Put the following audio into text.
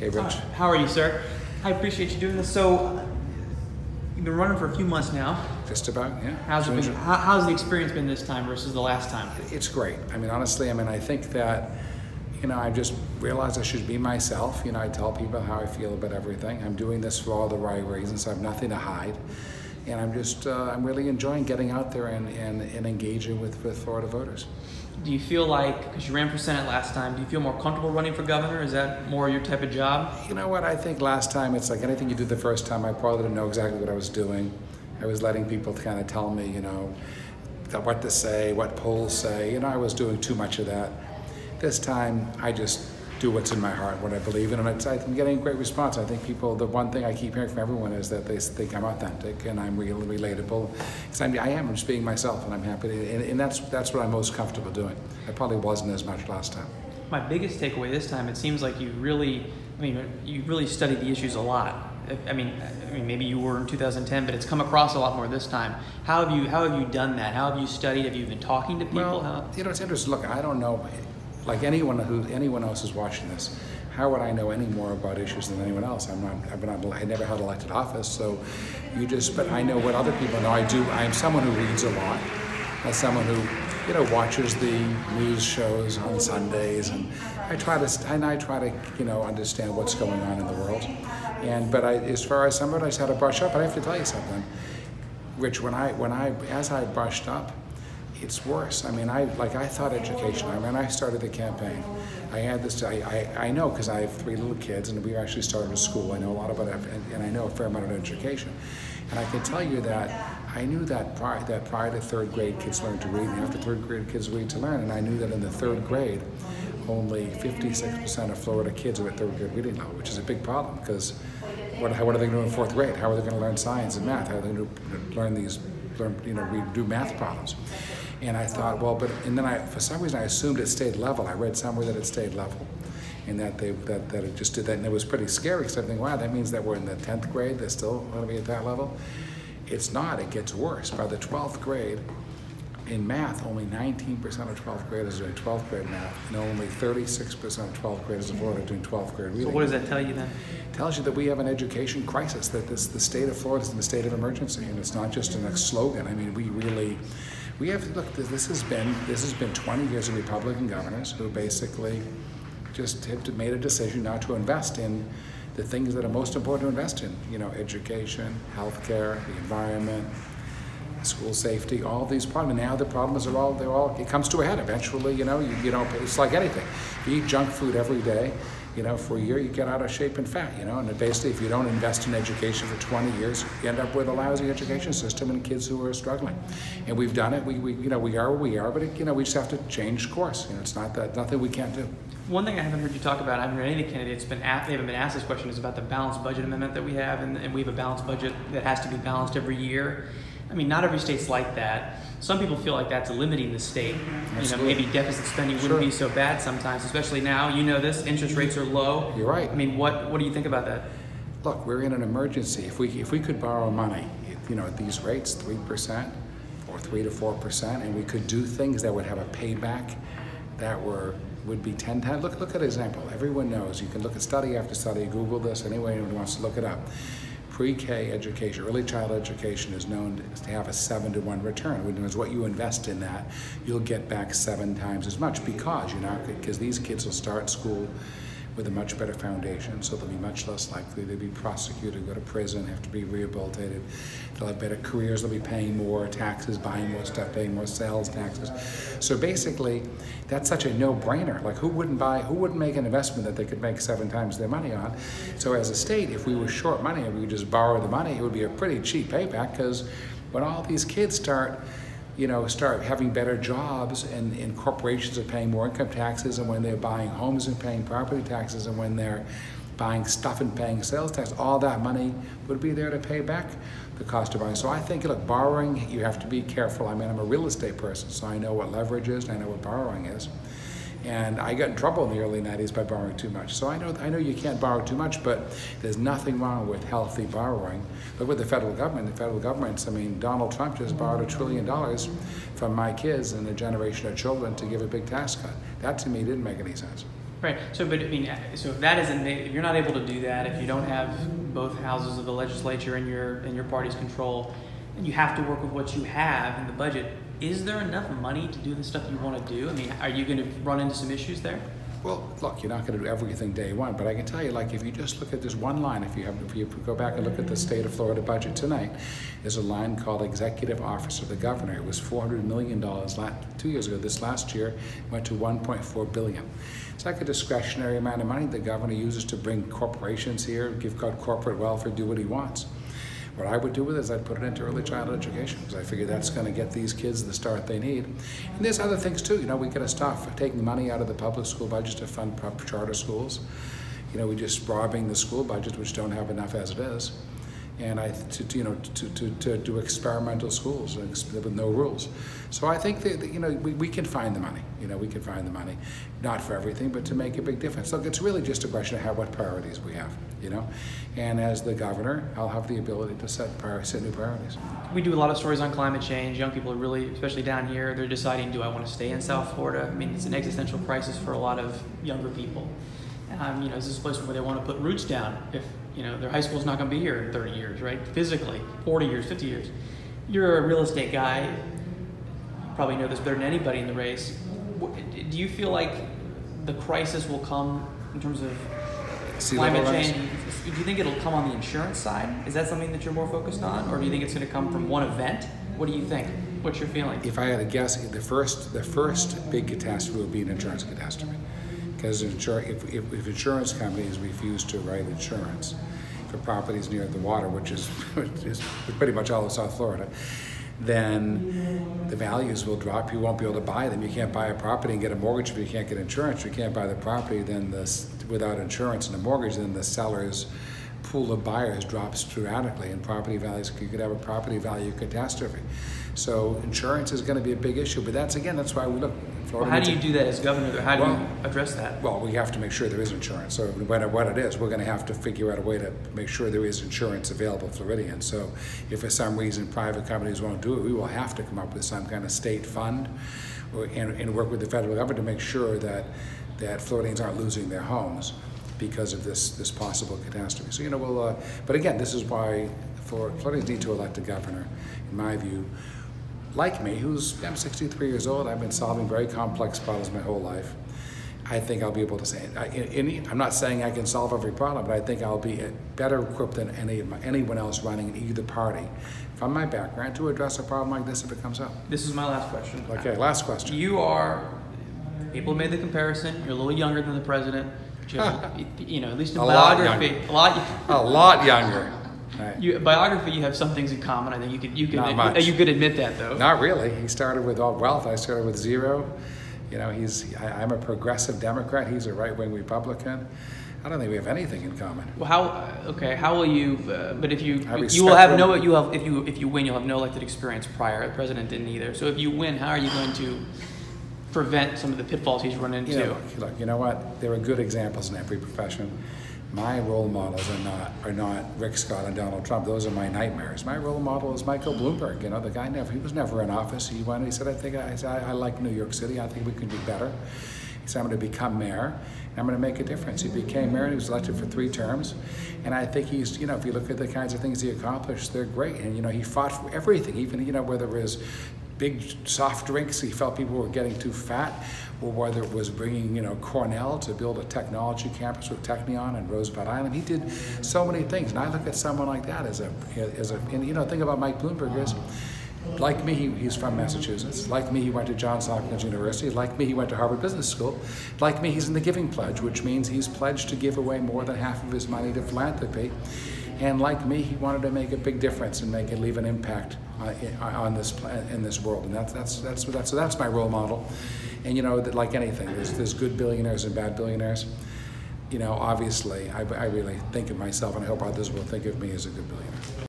Okay, Rich. How are you, sir? I appreciate you doing this. So, you've been running for a few months now. Just about, yeah. How's the experience been this time versus the last time? It's great. I mean, honestly, I think that, I just realized I should be myself. I tell people how I feel about everything. I'm doing this for all the right reasons. I have nothing to hide. And I'm really enjoying getting out there and engaging with Florida voters. Do you feel like, because you ran for Senate last time, do you feel more comfortable running for governor? Is that more your type of job? You know what, I think last time, it's like anything you do the first time, I probably didn't know exactly what I was doing. I was letting people kind of tell me, what to say, what polls say. I was doing too much of that. This time, I just do what's in my heart, what I believe in, and I'm getting a great response. I think people, the one thing I keep hearing from everyone is that they think I'm authentic and I'm really relatable. Because I'm just being myself, and I'm happy to, and that's what I'm most comfortable doing. I probably wasn't as much last time. My biggest takeaway this time, it seems like you really studied the issues a lot. I mean, maybe you were in 2010, but it's come across a lot more this time. How have you done that? How have you studied? Have you been talking to people? Well, it's interesting. Look, I don't know. Like anyone else is watching this, how would I know any more about issues than anyone else? I never held elected office, so but I know what other people know. I am someone who reads a lot. I'm someone who, watches the news shows on Sundays, and I try to understand what's going on in the world. But as far as some of it, I just had to brush up. But I have to tell you something, Rich. As I brushed up, it's worse. I thought education. I started the campaign. I had this. I know because I have 3 little kids, and we actually started a school. I know a lot about it, and I know a fair amount of education. And I can tell you that I knew that prior to 3rd grade, kids learn to read, and after 3rd grade, kids read to learn. And I knew that in the 3rd grade, only 56% of Florida kids are at 3rd grade reading level, which is a big problem because what are they going to do in 4th grade? How are they going to learn science and math? How are they going to do math problems? And I thought, for some reason I assumed it stayed level. I read somewhere that it stayed level, and that it just did that, and it was pretty scary because I think, wow, that means that we're in the 10th grade. They're still going to be at that level. It's not. It gets worse. By the 12th grade, in math, only 19% of 12th graders are doing 12th grade math, and only 36% of 12th graders in Florida are doing 12th grade reading. So what does that tell you then? It tells you that we have an education crisis. That the state of Florida is in a state of emergency, and it's not just a slogan. We have, look, this has been 20 years of Republican governors who basically just have made a decision not to invest in the things that are most important to invest in. Education, healthcare, the environment, school safety, all these problems. And now the problems it comes to a head eventually. It's like anything. If you eat junk food every day, for a year you get out of shape and fat, and basically if you don't invest in education for 20 years, you end up with a lousy education system and kids who are struggling. And we've done it, we are where we are, but we just have to change course. It's nothing we can't do. One thing I haven't heard you talk about, I haven't heard any candidates they haven't been asked this question, is about the balanced budget amendment that we have, and we have a balanced budget that has to be balanced every year. Not every state's like that. Some people feel like that's limiting the state. Maybe deficit spending wouldn't be so bad sometimes, especially now. this, interest rates are low. You're right. What do you think about that? Look, we're in an emergency. If we could borrow money, at these rates, 3% or 3 to 4%, and we could do things that would have a payback that would be 10 times. Look at an example. Everyone knows. You can look at study after study, Google this, anyone who wants to look it up. Pre-K education, early childhood education is known to have a 7-to-1 return. Which means what you invest in that, you'll get back 7 times as much because these kids will start school with a much better foundation, so they'll be much less likely to be prosecuted, go to prison, have to be rehabilitated. They'll have better careers, they'll be paying more taxes, buying more stuff, paying more sales taxes. So basically, that's such a no-brainer. Like who wouldn't make an investment that they could make 7 times their money on? So as a state, if we were short money and we would just borrow the money, it would be a pretty cheap payback, because when all these kids start having better jobs, and corporations are paying more income taxes, and when they're buying homes and paying property taxes, and when they're buying stuff and paying sales tax, all that money would be there to pay back the cost of borrowing. So I think, look, borrowing, you have to be careful. I'm a real estate person, so I know what leverage is, and I know what borrowing is. And I got in trouble in the early 90s by borrowing too much. So I know you can't borrow too much, but there's nothing wrong with healthy borrowing. Look with the federal government. The federal government, Donald Trump just borrowed $1 trillion from my kids and a generation of children to give a big tax cut. That to me didn't make any sense. Right. So, but I mean, so if that isn't, if you're not able to do that, if you don't have both houses of the legislature in your party's control, and you have to work with what you have in the budget, is there enough money to do the stuff you want to do? I mean, are you going to run into some issues there? Well, look, you're not going to do everything day one, but I can tell you, like, if you just look at this one line, if you go back and look at the state of Florida budget tonight, there's a line called Executive Office of the Governor. It was $400 million 2 years ago. This last year went to $1.4 billion. It's like a discretionary amount of money the governor uses to bring corporations here, give corporate welfare, do what he wants. What I would do with it is I'd put it into early childhood education, because I figure that's going to get these kids the start they need. And there's other things too. You know, we got to stop taking money out of the public school budget to fund charter schools. You know, we're just robbing the school budgets, which don't have enough as it is. And to do experimental schools with no rules. So I think that, you know, we can find the money. You know, we can find the money, not for everything, but to make a big difference. Look, it's really just a question of what priorities we have. You know, and as the governor, I'll have the ability to set new priorities. We do a lot of stories on climate change. Young people are really, especially down here, they're deciding, do I want to stay in South Florida? I mean, it's an existential crisis for a lot of younger people. You know, is this a place where they want to put roots down if, you know, their high school's not going to be here in 30 years, right? Physically, 40 years, 50 years. You're a real estate guy. You probably know this better than anybody in the race. Do you feel like the crisis will come in terms of climate change? Do you think it'll come on the insurance side? Is that something that you're more focused on? Or do you think it's going to come from one event? What do you think? What's your feeling? If I had to guess, the first big catastrophe would be an insurance catastrophe. Because if insurance companies refuse to write insurance for properties near the water, which is pretty much all of South Florida, then the values will drop. You won't be able to buy them. You can't buy a property and get a mortgage if you can't get insurance. You can't buy the property without insurance and a mortgage. Then the seller's pool of buyers drops dramatically, and property values, you could have a property value catastrophe. So insurance is going to be a big issue, but that's why we look. Well, how do you do that as governor? How do you address that? Well, we have to make sure there is insurance. So no matter what it is, we're going to have to figure out a way to make sure there is insurance available for Floridians. So if for some reason private companies won't do it, we will have to come up with some kind of state fund and work with the federal government to make sure that Floridians aren't losing their homes because of this possible catastrophe. So, you know, but again, this is why Floridians need to elect a governor, in my view, like me, I'm 63 years old. I've been solving very complex problems my whole life. I think I'll be able to say it. I'm not saying I can solve every problem, but I think I'll be better equipped than anyone else running in either party from my background to address a problem like this if it comes up. This is my last question. Okay, last question. People made the comparison, you're a little younger than the president. You know, at least in biography. A lot younger. Right. Biography, you have some things in common. I think you could admit that, though. Not really. He started with all wealth. I started with zero. You know, I'm a progressive Democrat. He's a right-wing Republican. I don't think we have anything in common. Well, how will you? But if you will have if you win, you'll have no elected experience prior. The president didn't either. So if you win, how are you going to prevent some of the pitfalls he's run into? Look, you know what? There are good examples in every profession. My role models are not Rick Scott and Donald Trump. Those are my nightmares. My role model is Michael Bloomberg. You know, the guy he was never in office. He went. He said, I like New York City. I think we can do better. He said, I'm going to become mayor. And I'm going to make a difference. He became mayor. And he was elected for 3 terms. And I think he's, you know, if you look at the kinds of things he accomplished, they're great. And you know, he fought for everything. Even, you know, whether it was big soft drinks, he felt people were getting too fat, or whether it was bringing, you know, Cornell to build a technology campus with Technion and Roosevelt Island. He did so many things, and I look at someone like that and you know, think about Mike Bloomberg is, like me, he's from Massachusetts. Like me, he went to Johns Hopkins University. Like me, he went to Harvard Business School. Like me, he's in the Giving Pledge, which means he's pledged to give away more than half of his money to philanthropy. And like me, he wanted to make a big difference and leave an impact in this world, and that's my role model. And you know, like anything, there's good billionaires and bad billionaires. You know, obviously, I really think of myself, and I hope others will think of me as a good billionaire.